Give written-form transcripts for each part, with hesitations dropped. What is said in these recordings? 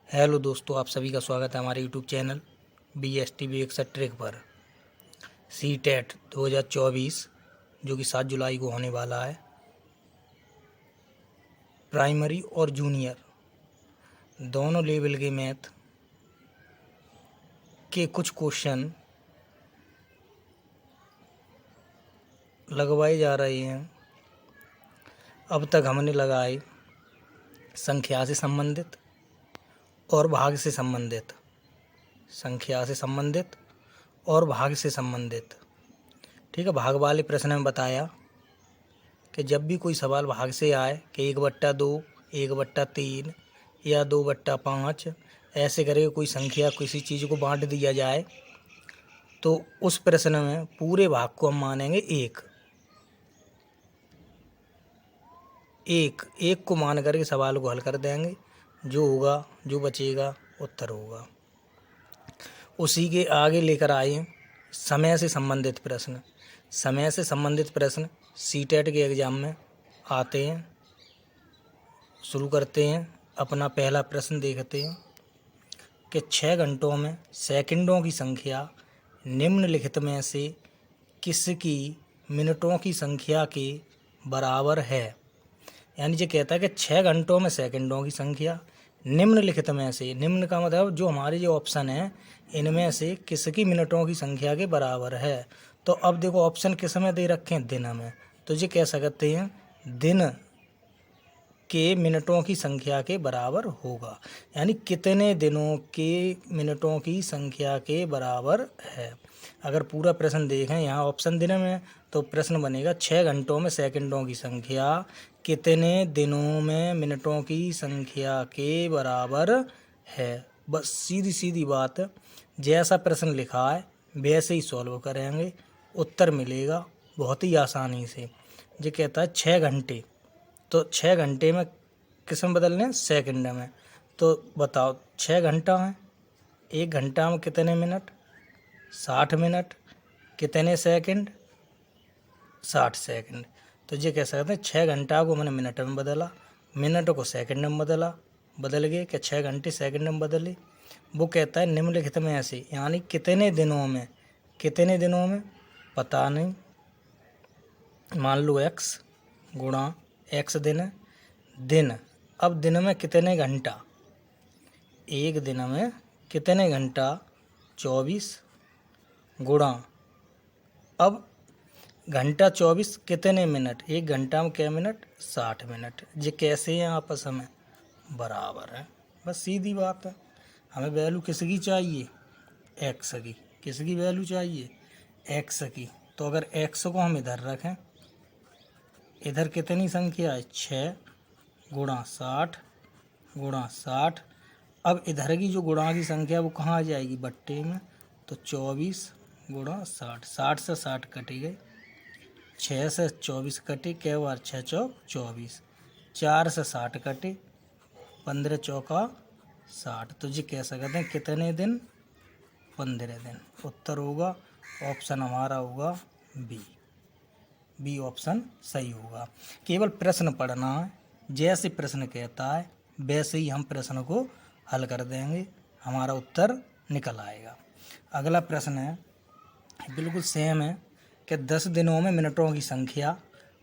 Hello दोस्तों, आप सभी का स्वागत है हमारे यूट्यूब चैनल BSTV61 ट्रिक पर। CTET 2024 जो कि 7 जुलाई को होने वाला है। प्राइमरी और जूनियर दोनों लेवल के मैथ के कुछ क्वेश्चन लगवाए जा रहे हैं। अब तक हमने लगाए संख्या से संबंधित और भाग से संबंधित, संख्या से संबंधित और भाग से संबंधित। ठीक है, भाग वाले प्रश्न में बताया कि जब भी कोई सवाल भाग से आए कि 1/2, 1/3 या 2/5 ऐसे करके कोई संख्या किसी चीज़ को बांट दिया जाए तो उस प्रश्न में पूरे भाग को हम मानेंगे एक एक को मान करके सवाल को हल कर देंगे। जो होगा, जो बचेगा, उत्तर होगा। उसी के आगे लेकर आए समय से संबंधित प्रश्न। समय से संबंधित प्रश्न CTET के एग्ज़ाम में आते हैं। शुरू करते हैं। अपना पहला प्रश्न देखते हैं कि 6 घंटों में सेकंडों की संख्या निम्नलिखित में से किसकी मिनटों की संख्या के बराबर है। यानी ये कहता है कि 6 घंटों में सेकंडों की संख्या निम्नलिखित में से, निम्न का मतलब जो हमारे जो ऑप्शन है इनमें से किसकी मिनटों की संख्या के बराबर है। तो अब देखो ऑप्शन किस में दे रखे हैं, दिन में। तो ये कह सकते हैं दिन के मिनटों की संख्या के बराबर होगा। यानी कितने दिनों के मिनटों की संख्या के बराबर है। अगर पूरा प्रश्न देखें, यहाँ ऑप्शन दिन में, तो प्रश्न बनेगा 6 घंटों में सेकंडों की संख्या कितने दिनों में मिनटों की संख्या के बराबर है। बस सीधी सीधी बात, जैसा प्रश्न लिखा है वैसे ही सॉल्व करेंगे, उत्तर मिलेगा बहुत ही आसानी से। ये कहता है 6 घंटे, तो 6 घंटे में किस में बदलने हैं, सेकंड में। तो बताओ 6 घंटा है, 1 घंटा में कितने मिनट, 60 मिनट, कितने सेकंड, 60 सेकंड। तो ये कह सकते हैं 6 घंटा को मैंने मिनट में बदला, मिनट को सेकंड में बदला, बदल गए कि 6 घंटे सेकंड में बदले। वो कहता है निम्नलिखित में ऐसे, यानी कितने दिनों में, कितने दिनों में पता नहीं। मान लो x गुणा x दिन है, दिन। अब दिन में कितने घंटा, एक दिन में कितने घंटा, 24 गुणा। अब घंटा 24 कितने मिनट, एक घंटा में क्या मिनट, 60 मिनट। ये कैसे हैं आपस में बराबर है। बस सीधी बात है। हमें वैल्यू किसकी चाहिए, एक्स की। किसकी वैल्यू चाहिए, एक्स की। तो अगर एक्स को हम इधर रखें, इधर कितनी संख्या है, 6 गुणा 60 गुणा 60। अब इधर की जो गुणा की संख्या वो कहाँ आ जाएगी, बट्टे में। तो 24 गुणा 60, 60 से 60 कटी गई, 6 से 24 कटे, कै बार 6 चौक 24, 4 से 60 कटे, 15 चौका 60। तो जी कह सकते हैं कितने दिन, 15 दिन। उत्तर होगा ऑप्शन हमारा होगा बी ऑप्शन सही होगा। केवल प्रश्न पढ़ना है, जैसे प्रश्न कहता है वैसे ही हम प्रश्न को हल कर देंगे, हमारा उत्तर निकल आएगा। अगला प्रश्न है बिल्कुल सेम है कि 10 दिनों में मिनटों की संख्या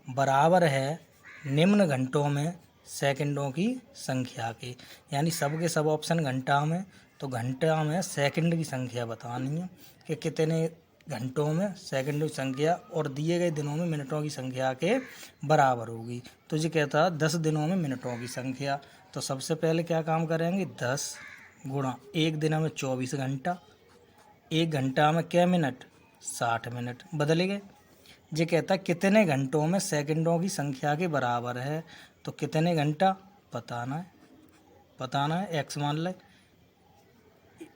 बराबर है निम्न घंटों में सेकंडों की संख्या के। यानी सब के सब ऑप्शन घंटा में, तो घंटा में सेकंड की संख्या बतानी है कि कितने घंटों में सेकंडों की संख्या और दिए गए दिनों में मिनटों की संख्या के बराबर होगी। तो ये कहता है 10 दिनों में मिनटों की संख्या। तो सबसे पहले क्या काम करेंगे, 10 गुणा एक दिन में 24 घंटा, एक घंटा में क्या मिनट, 60 मिनट। बदलेंगे। ये कहता है कितने घंटों में सेकंडों की संख्या के बराबर है। तो कितने घंटा बताना है, बताना है, एक्स मान ले।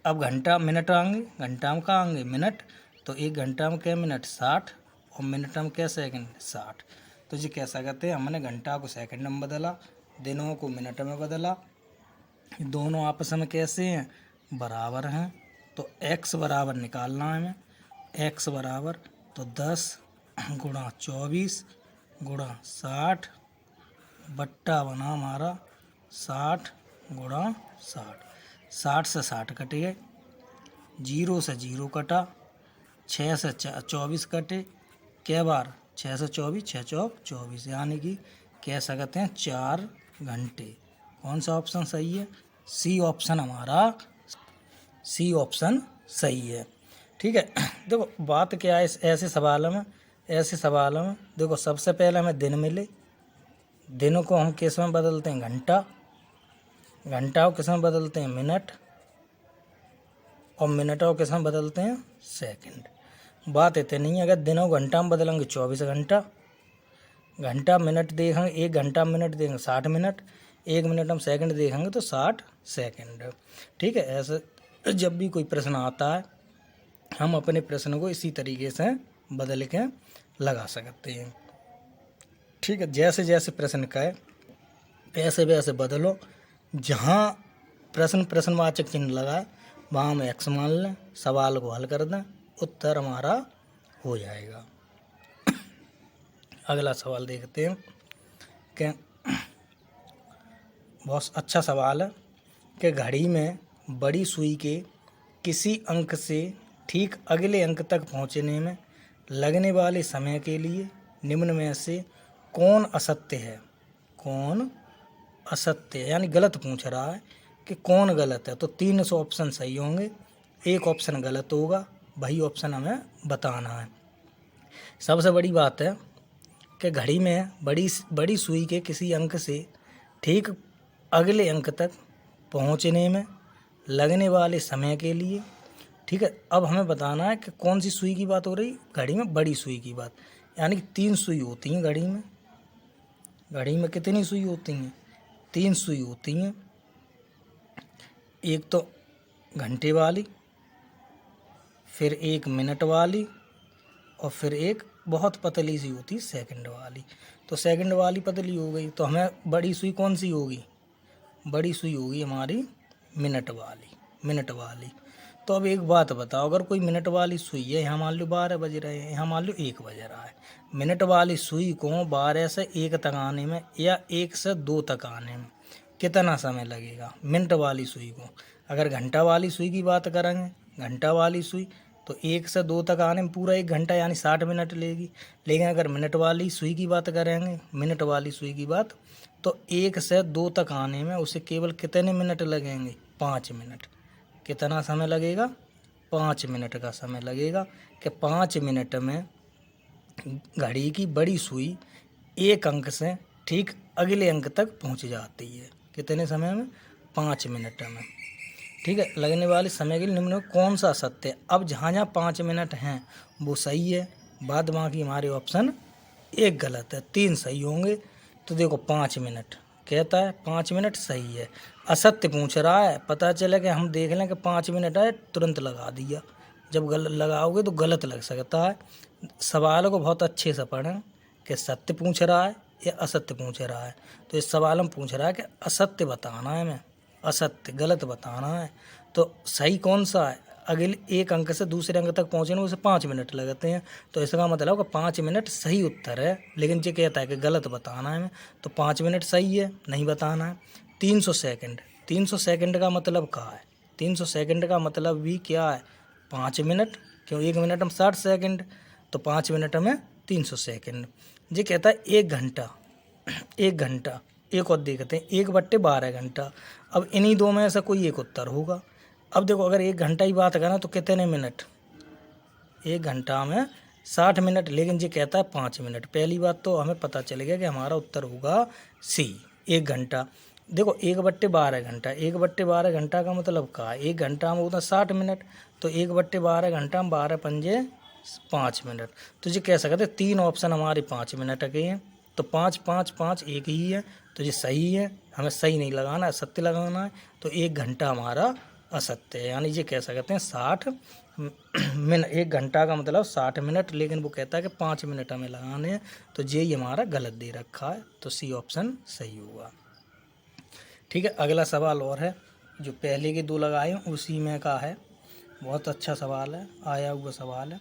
अब घंटा मिनट आएंगे, घंटा में कहाँ आएंगे, मिनट। तो एक घंटा में क्या मिनट, 60, और मिनट में क्या सेकंड, 60। तो ये कह सकते हैं हमने घंटा को सेकंड में बदला, दिनों को मिनट में बदला। दोनों आपस में कैसे हैं, बराबर हैं। तो x बराबर निकालना है हमें, x बराबर तो 10 गुणा 24 गुणा 60 बट्टा बना हमारा 60 गुणा 60। 60 से 60 कट गए, 0 से 0 कटा, 6 से 24 कटे, कै बार 6 से 24, 6 चौक 24, यानी कि कह सकते हैं 4 घंटे। कौन सा ऑप्शन सही है? सी ऑप्शन हमारा, सी ऑप्शन सही है। ठीक है। देखो बात क्या है ऐसे सवालों में, देखो सबसे पहले हमें दिन मिले, दिनों को हम किस में बदलते हैं? घंटा, घंटा को किस में बदलते हैं? मिनट, और मिनटों को किस में बदलते हैं? सेकंड। बात इतनी है, अगर दिनों को घंटा में बदलेंगे 24 घंटा, घंटा मिनट देखेंगे, 1 घंटा मिनट देखेंगे 60 मिनट, 1 मिनट हम सेकंड देखेंगे तो 60 सेकंड। ठीक है। ऐसे जब भी कोई प्रश्न आता है हम अपने प्रश्न को इसी तरीके से बदल के लगा सकते हैं। ठीक है। जैसे जैसे प्रश्न का है वैसे वैसे बदलो, जहाँ प्रश्नवाचक चिन्ह लगाए वहाँ हम एक्स मान लें, सवाल को हल कर दें, उत्तर हमारा हो जाएगा। अगला सवाल देखते हैं कि बहुत अच्छा सवाल है कि घड़ी में बड़ी सुई के किसी अंक से ठीक अगले अंक तक पहुंचने में लगने वाले समय के लिए निम्न में से कौन असत्य है? कौन असत्य है, यानी गलत पूछ रहा है कि कौन गलत है। तो 300 ऑप्शन सही होंगे, एक ऑप्शन गलत होगा, वही ऑप्शन हमें बताना है। सबसे बड़ी बात है कि घड़ी में बड़ी सुई के किसी अंक से ठीक अगले अंक तक पहुंचने में लगने वाले समय के लिए। ठीक है। अब हमें बताना है कि कौन सी सुई की बात हो रही? घड़ी में बड़ी सुई की बात, यानी कि 3 सुई होती हैं घड़ी में। घड़ी में कितनी सुई होती हैं? 3 सुई होती हैं। एक तो घंटे वाली, फिर एक मिनट वाली, और फिर एक बहुत पतली सी होती है सेकंड वाली। तो सेकंड वाली पतली हो गई, तो हमें बड़ी सुई कौन सी होगी? बड़ी सुई होगी हमारी मिनट वाली। तो अब एक बात बताओ, अगर कोई मिनट वाली सुई है, यहाँ मान लो 12 बज रहे हैं, यहाँ मान लो 1 बज रहा है, मिनट वाली सुई को 12 से 1 तक आने में या 1 से 2 तक आने में कितना समय लगेगा? मिनट वाली सुई को। अगर घंटा वाली सुई की बात करेंगे, घंटा वाली सुई तो 1 से 2 तक आने में पूरा 1 घंटा यानी 60 मिनट लेगी। लेकिन अगर मिनट वाली सुई की बात करेंगे, मिनट वाली सुई की बात, तो 1 से 2 तक आने में उसे केवल कितने मिनट लगेंगे? 5 मिनट। कितना समय लगेगा? 5 मिनट का समय लगेगा। कि 5 मिनट में घड़ी की बड़ी सुई एक अंक से ठीक अगले अंक तक पहुंच जाती है। कितने समय में? 5 मिनट में। ठीक है। लगने वाले समय के निम्न में कौन सा सत्य है? अब जहाँ जहाँ 5 मिनट हैं वो सही है, बाद बाकी हमारे ऑप्शन एक गलत है, 3 सही होंगे। तो देखो 5 मिनट कहता है, 5 मिनट सही है। असत्य पूछ रहा है, पता चला कि हम देख लें कि 5 मिनट है, तुरंत लगा दिया। जब गलत लगाओगे तो गलत लग सकता है। सवाल को बहुत अच्छे से पढ़ें कि सत्य पूछ रहा है या असत्य पूछ रहा है। तो इस सवाल में पूछ रहा है कि असत्य बताना है, हमें असत्य गलत बताना है। तो सही कौन सा है? अगले एक अंक से दूसरे अंक तक पहुँचने में उसे 5 मिनट लगते हैं। तो इसका मतलब कि 5 मिनट सही उत्तर है, लेकिन ये कहता है कि गलत बताना है हमें। तो 5 मिनट सही है, नहीं बताना है। 300 सेकंड, 300 सेकंड का मतलब क्या है? 300 सेकंड का मतलब भी क्या है? 5 मिनट, क्यों 1 मिनट में 60 सेकंड, तो 5 मिनट में 300 सेकंड। ये कहता है 1 घंटा, 1 घंटा, एक और देखते हैं 1/12 घंटा। अब इन्हीं दो में से कोई एक उत्तर होगा। अब देखो अगर 1 घंटा ही बात करें तो कितने मिनट? 1 घंटा में 60 मिनट, लेकिन ये कहता है 5 मिनट। पहली बात तो हमें पता चल गया कि हमारा उत्तर होगा सी, 1 घंटा। देखो 1/12 घंटा, 1/12 घंटा का मतलब क्या है? 1 घंटा में होता 60 मिनट, तो 1/12 घंटा में 12 पंजे 5 मिनट। तो ये कह सकते 3 ऑप्शन हमारे 5 मिनट के हैं। तो 5 5 5 एक ही है, तो ये सही है। हमें सही नहीं लगाना है, सत्य लगाना है। तो 1 घंटा हमारा असत्य है, यानी ये कह सकते हैं 60 मिनट। 1 घंटा का मतलब 60 मिनट, लेकिन वो कहता है कि 5 मिनट हमें लगाने हैं। तो ये ही हमारा गलत दे रखा है, तो सी ऑप्शन सही होगा। ठीक है। अगला सवाल और है, जो पहले के 2 लगाए हैं उसी में का है। बहुत अच्छा सवाल है, आया हुआ सवाल है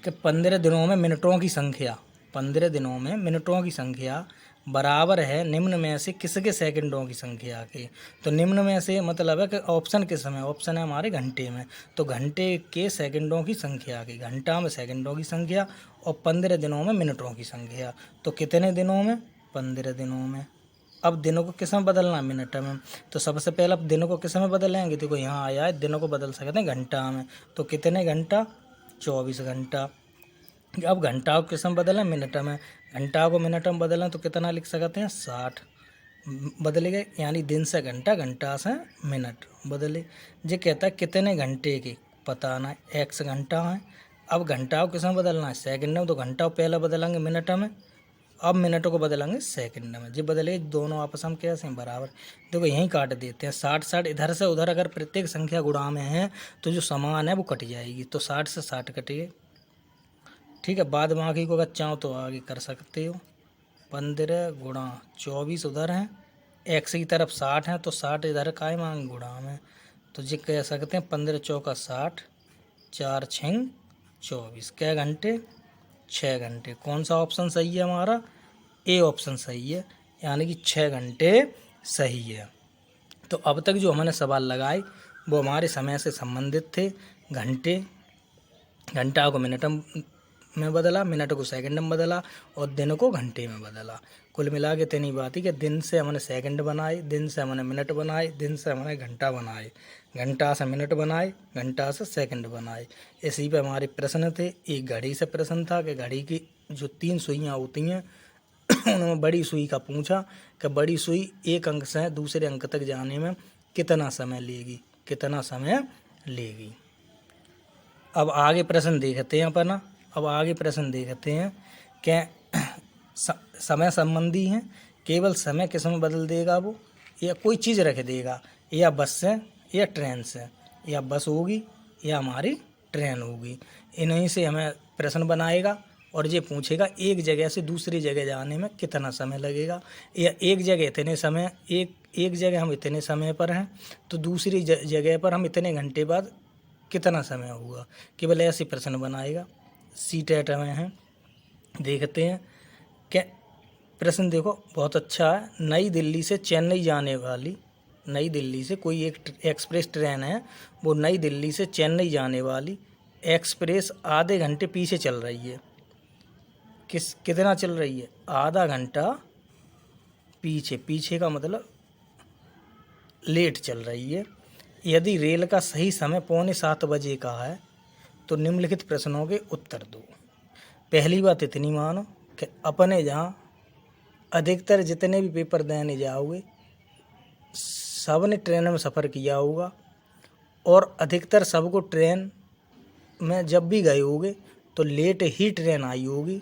कि 15 दिनों में मिनटों की संख्या, 15 दिनों में मिनटों की संख्या बराबर है निम्न में से किसके सेकंडों की संख्या के। तो निम्न में से मतलब है कि ऑप्शन किस में, ऑप्शन है हमारे घंटे में, तो घंटे के सेकंडों की संख्या की, घंटा में सेकंडों की संख्या और 15 दिनों में मिनटों की संख्या। तो कितने दिनों में, 15 दिनों में। अब दिनों को किस में बदलना है, मिनट में। तो सबसे पहले अब दिनों को किस में बदलेंगे, देखो यहाँ आया है दिनों को बदल सकते हैं घंटा में, तो कितने घंटा, 24 घंटा। अब घंटा को किस में बदलें, मिनट में, घंटा को मिनट में बदलें तो कितना लिख सकते हैं, 60 बदलेगा, यानी दिन से घंटा, घंटा से मिनट बदले। ये कहता है कितने घंटे की बताना है, एक्स घंटा है। अब घंटा को किस में बदलना है, सेकंड में, तो घंटा को पहले बदलेंगे मिनट में, अब मिनटों को बदलेंगे सेकंड में। जब बदले दोनों आपस में कैसे हैं, बराबर। देखो यहीं काट देते हैं, 60 60 इधर से उधर अगर प्रत्येक संख्या गुणा में है तो जो समान है वो कट जाएगी, तो 60 से 60 कटिए, ठीक है। बाद बाकी को अगर चाहो तो आगे कर सकते हो। 15 गुणा 24 उधर है, एक्स की तरफ 60 है, तो 60 इधर का ही मांग गुणा में, तो जी कह सकते हैं 15 चौका 60, 4 6 24, कै घंटे, 6 घंटे। कौन सा ऑप्शन सही है हमारा, ए ऑप्शन सही है, यानी कि 6 घंटे सही है। तो अब तक जो हमने सवाल लगाए वो हमारे समय से संबंधित थे। घंटे, घंटा को मिनट में बदला, मिनट को सेकंड में बदला और दिन को घंटे में बदला। कुल मिला के इतनी बात ही कि दिन से हमने सेकंड बनाए, दिन से हमने मिनट बनाए, दिन से हमने घंटा बनाए, घंटा से मिनट बनाए, घंटा से सेकंड बनाए। इसी पे हमारे प्रश्न थे। एक घड़ी से प्रश्न था कि घड़ी की जो 3 सुइयाँ होती हैं उन्होंने बड़ी सुई का पूछा कि बड़ी सुई एक अंक से दूसरे अंक तक जाने में कितना समय लेगी, कितना समय लेगी। अब आगे प्रश्न देखते हैं अपना। अब आगे प्रश्न देखते हैं कि समय संबंधी है, केवल समय किस में बदल देगा वो, या कोई चीज़ रख देगा, या बस से या ट्रेन से, या बस होगी या हमारी ट्रेन होगी। इन्हीं से हमें प्रश्न बनाएगा और ये पूछेगा एक जगह से दूसरी जगह जाने में कितना समय लगेगा, या एक जगह इतने समय, एक जगह हम इतने समय पर हैं तो दूसरी जगह पर हम इतने घंटे बाद कितना समय होगा। केवल ऐसे प्रश्न बनाएगा। सी टेट में हैं, देखते हैं क्या प्रश्न। देखो बहुत अच्छा है। नई दिल्ली से चेन्नई जाने वाली, नई दिल्ली से कोई एक एक्सप्रेस ट्रेन है, वो नई दिल्ली से चेन्नई जाने वाली एक्सप्रेस आधे घंटे पीछे चल रही है। कितना चल रही है, आधा घंटा पीछे, पीछे का मतलब लेट चल रही है। यदि रेल का सही समय 6:45 बजे का है तो निम्नलिखित प्रश्नों के उत्तर दो। पहली बात इतनी मानो कि अपने जहाँ अधिकतर जितने भी पेपर देने जाओगे सब ने ट्रेन में सफ़र किया होगा, और अधिकतर सबको ट्रेन में जब भी गए होगे तो लेट ही ट्रेन आई होगी।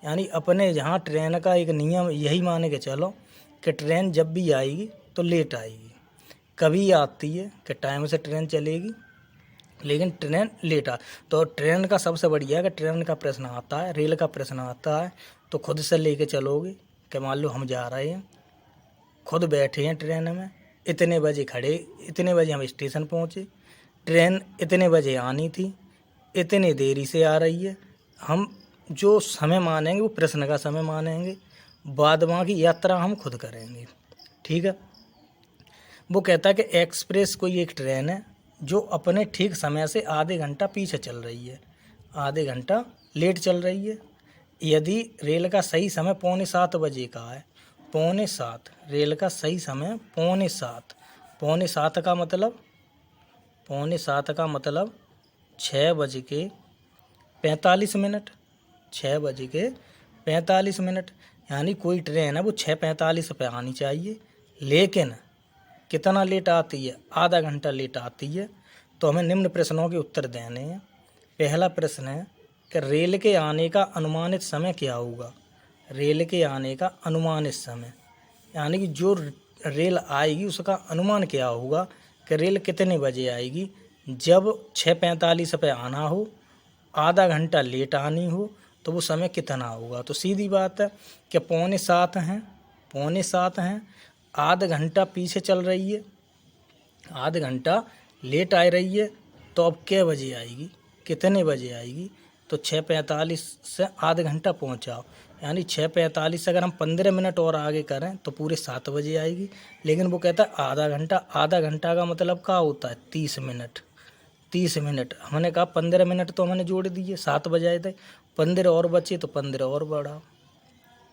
यानी अपने जहाँ ट्रेन का एक नियम यही माने के चलो कि ट्रेन जब भी आएगी तो लेट आएगी। कभी आती है कि टाइम से ट्रेन चलेगी लेकिन ट्रेन लेट तो ट्रेन का सबसे बढ़िया है कि ट्रेन का प्रश्न आता है, रेल का प्रश्न आता है तो खुद से लेके चलोगे कि मान लो हम जा रहे हैं, खुद बैठे हैं ट्रेन में, इतने बजे खड़े, इतने बजे हम स्टेशन पहुँचे, ट्रेन इतने बजे आनी थी, इतनी देरी से आ रही है। हम जो समय मानेंगे वो प्रश्न का समय मानेंगे, बाद बाकी यात्रा हम खुद करेंगे, ठीक है। वो कहता है कि एक्सप्रेस कोई एक ट्रेन है जो अपने ठीक समय से आधे घंटा पीछे चल रही है, आधे घंटा लेट चल रही है। यदि रेल का सही समय 6:45 बजे का है, 6:45, रेल का सही समय 6:45, 6:45 का मतलब 6:45 का मतलब 6:45, 6:45, यानी कोई ट्रेन है वो 6:45 पे आनी चाहिए, लेकिन कितना लेट आती है, आधा घंटा लेट आती है। तो हमें निम्न प्रश्नों के उत्तर देने हैं। पहला प्रश्न है कि रेल के आने का अनुमानित समय क्या होगा। रेल के आने का अनुमानित समय यानी कि जो रेल आएगी उसका अनुमान क्या होगा कि रेल कितने बजे आएगी। जब 6:45 पे आना हो, आधा घंटा लेट आनी हो, तो वो समय कितना होगा। तो सीधी बात है कि 6:45 हैं, आधा घंटा पीछे चल रही है, आधा घंटा लेट आ रही है, तो अब क्या बजे आएगी, कितने बजे आएगी। तो 6:45 से आधा घंटा पहुँचाओ यानी 6:45 से अगर हम 15 मिनट और आगे करें तो पूरे 7 बजे आएगी। लेकिन वो कहता है आधा घंटा, आधा घंटा का मतलब क्या होता है 30 मिनट। 30 मिनट हमने कहा 15 मिनट तो हमने जोड़ दिए, 7 बजे आए थे, 15 और बचे तो 15 और बढ़ा,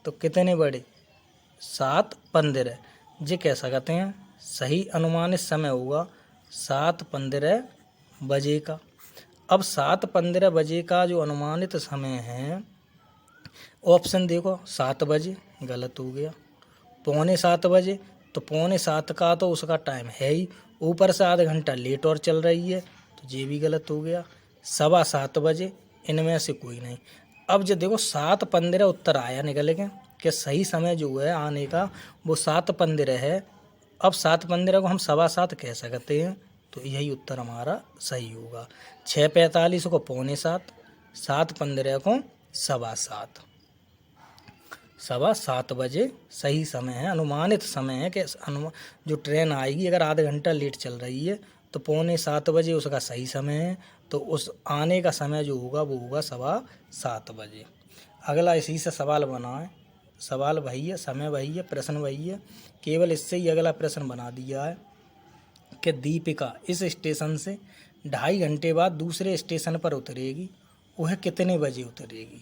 तो कितने बढ़े 7:15। ये कह सकते हैं सही अनुमानित समय होगा 7:15 बजे का। अब 7:15 बजे का जो अनुमानित समय है, ऑप्शन देखो 7 बजे गलत हो गया, 6:45 बजे तो 6:45 का तो उसका टाइम है ही, ऊपर से आधा घंटा लेट और चल रही है तो ये भी गलत हो गया। 7:15 बजे, इनमें से कोई नहीं। अब जो देखो 7:15 उत्तर आया निकल के कि सही समय जो है आने का वो 7:15 है। अब 7:15 को हम 7:15 कह सकते हैं, तो यही उत्तर हमारा सही होगा। 6:45 को 6:45, 7:15 को 7:15। 7:15 बजे सही समय है, अनुमानित समय है कि जो ट्रेन आएगी अगर आधा घंटा लेट चल रही है तो 6:45 बजे उसका सही समय है, तो उस आने का समय जो होगा वो होगा 7:15 बजे। अगला इसी से सवाल बना है, सवाल वही है, समय वही है, प्रश्न वही है, केवल इससे ही अगला प्रश्न बना दिया है कि दीपिका इस स्टेशन से 2.5 घंटे बाद दूसरे स्टेशन पर उतरेगी, वह कितने बजे उतरेगी।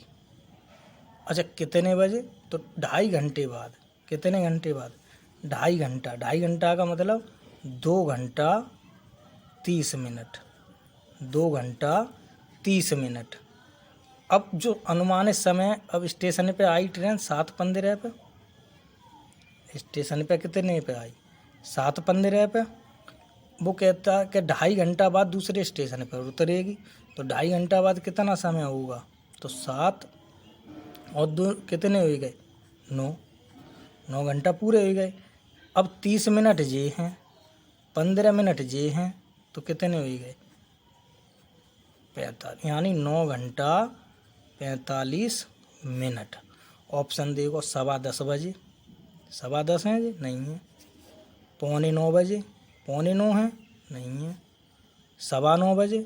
अच्छा कितने बजे, तो 2.5 घंटे बाद, कितने घंटे बाद 2.5 घंटा, 2.5 घंटा का मतलब 2 घंटा 30 मिनट, 2 घंटा 30 मिनट। अब जो अनुमानित समय, अब स्टेशन पे आई ट्रेन 7:15 पे, स्टेशन पे कितने पे आई 7:15 पे, वो कहता है कि 2.5 घंटा बाद दूसरे स्टेशन पर उतरेगी, तो 2.5 घंटा बाद कितना समय होगा, तो 7 और 2 कितने हो गए 9 घंटा पूरे हो गए। अब 30 मिनट ये हैं, 15 मिनट ये हैं, तो कितने हो गए 45, यानी 9 घंटा 45 मिनट। ऑप्शन देखो 10:15 बजे, 10:15 है जी नहीं है, 8:45 बजे, 8:45 है नहीं है, 9:15 बजे,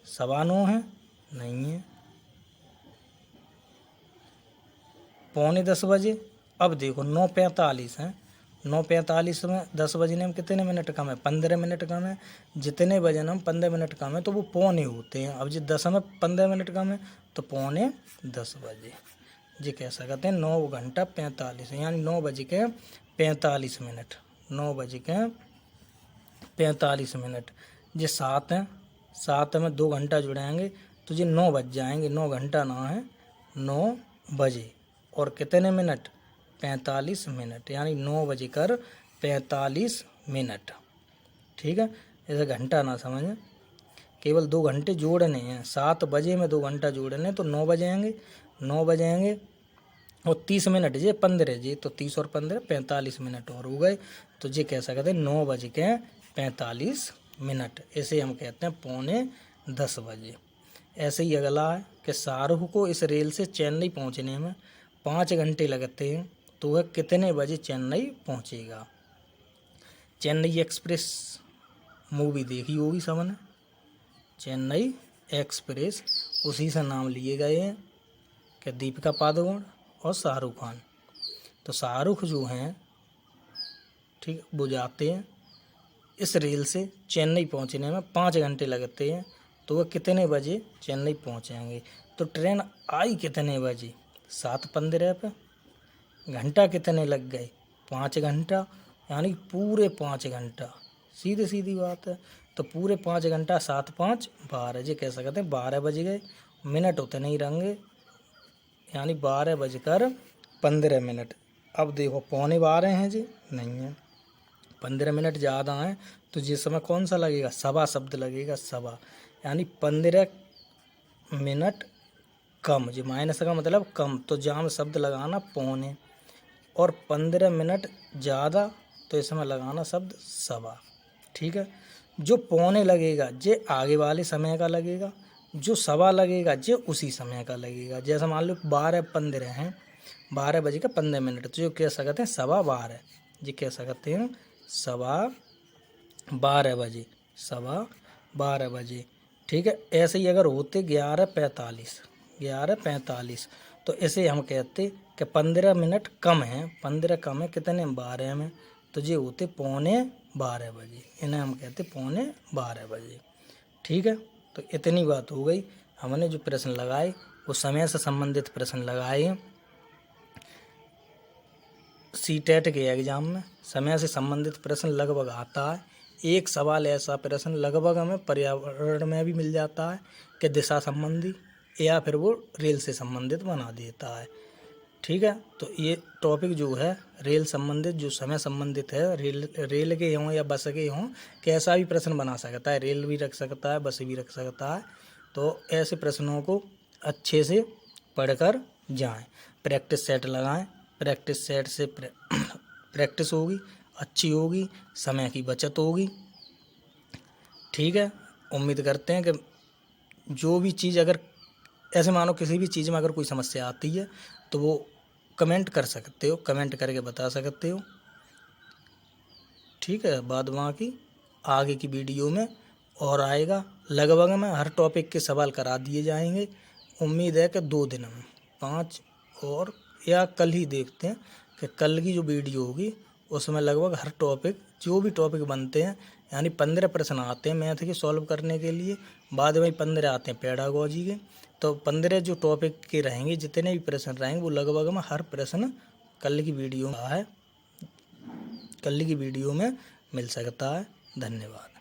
9:15 है नहीं है, 9:45 बजे। अब देखो 9:45 है, 9:45 में 10 बजने में कितने मिनट कम है, 15 मिनट कम है। जितने बजने में 15 मिनट कम है तो वो पौने होते हैं। अब जो 10 में 15 मिनट कम है तो 9:45 बजे। जी कह सकते हैं 9 घंटा 45, यानी 9 बज के 45 मिनट, 9 बज के 45 मिनट। ये 7 है, 7 में 2 घंटा जुड़ाएंगे तो ये 9 बज जाएंगे, 9 घंटा ना है 9 बजे, और कितने मिनट 45 मिनट, यानी 9:45 मिनट। ठीक है, ऐसे घंटा ना समझें, केवल 2 घंटे जोड़ने हैं। 7 बजे में 2 घंटा जोड़ने तो 9 बजेंगे, 9 बजेंगे और 30 मिनट ये 15 जी, तो 30 और 15 45 मिनट और हो गए। तो ये कह सकते हैं 9:45 मिनट, इसे हम कहते हैं 9:45 बजे। ऐसे ही अगला है कि शाहरुख को इस रेल से चेन्नई पहुंचने में 5 घंटे लगते हैं, तो वह कितने बजे चेन्नई पहुंचेगा। चेन्नई एक्सप्रेस मूवी देखी होगी सबने, चेन्नई एक्सप्रेस, उसी से नाम लिए गए हैं कि दीपिका पादुकोण और शाहरुख खान। तो शाहरुख जो हैं ठीक वो जाते हैं इस रेल से चेन्नई पहुंचने में 5 घंटे लगते हैं, तो वह कितने बजे चेन्नई पहुंचेंगे। तो ट्रेन आई कितने बजे 7:15 पे, घंटा कितने लग गए 5 घंटा, यानी पूरे 5 घंटा, सीधी सीधी बात है। तो पूरे 5 घंटा, 7 5 12, जी कह सकते हैं 12 बज गए, मिनट उतने ही रहेंगे, यानी 12:15 मिनट। अब देखो 11:45 हैं जी नहीं है, 15 मिनट ज़्यादा हैं, तो जिस समय कौन सा लगेगा, सवा शब्द लगेगा, सवा, यानी 15 मिनट कम, जी माइनस का मतलब कम, तो जाम शब्द लगाना पौने, और 15 मिनट ज़्यादा तो इसमें लगाना शब्द सवा। ठीक है, जो पौने लगेगा जे आगे वाले समय का लगेगा, जो सवा लगेगा जे उसी समय का लगेगा। जैसे मान लो 12:15 हैं, 12 बज के 15 मिनट, तो जो कह सकते हैं 12:15, जी कह सकते हैं 12:15 बजे, 12:15 बजे। ठीक है, ऐसे ही अगर होते 11:45, 11:45, तो इसे हम कहते कि 15 मिनट कम है, 15 कम है कितने 12 में, तो ये होते 11:45 बजे, इन्हें हम कहते 11:45 बजे। ठीक है, तो इतनी बात हो गई। हमने जो प्रश्न लगाए वो समय से संबंधित प्रश्न लगाए सीटेट के एग्जाम में। समय से संबंधित प्रश्न लगभग आता है। एक सवाल ऐसा प्रश्न लगभग हमें पर्यावरण में भी मिल जाता है कि दिशा संबंधी, या फिर वो रेल से संबंधित बना देता है। ठीक है, तो ये टॉपिक जो है रेल संबंधित, जो समय संबंधित है, रेल के हों या बस के हों, कैसा भी प्रश्न बना सकता है, रेल भी रख सकता है, बस भी रख सकता है। तो ऐसे प्रश्नों को अच्छे से पढ़कर जाएं, प्रैक्टिस सेट लगाएं। प्रैक्टिस सेट से प्रैक्टिस होगी, अच्छी होगी, समय की बचत होगी। ठीक है, उम्मीद करते हैं कि जो भी चीज़, अगर ऐसे मानो किसी भी चीज़ में अगर कोई समस्या आती है तो वो कमेंट कर सकते हो, कमेंट करके बता सकते हो। ठीक है, बाद बाकी आगे की वीडियो में और आएगा। लगभग में हर टॉपिक के सवाल करा दिए जाएंगे। उम्मीद है कि 2 दिन में 5 और, या कल ही देखते हैं कि कल की जो वीडियो होगी उसमें लगभग हर टॉपिक, जो भी टॉपिक बनते हैं, यानी 15 प्रश्न आते हैं मैथ के सॉल्व करने के लिए, बाद में 15 आते हैं पेडागोजी के। तो 15 जो टॉपिक के रहेंगे, जितने भी प्रश्न रहेंगे, वो लगभग में हर प्रश्न कल की वीडियो में है, कल की वीडियो में मिल सकता है। धन्यवाद।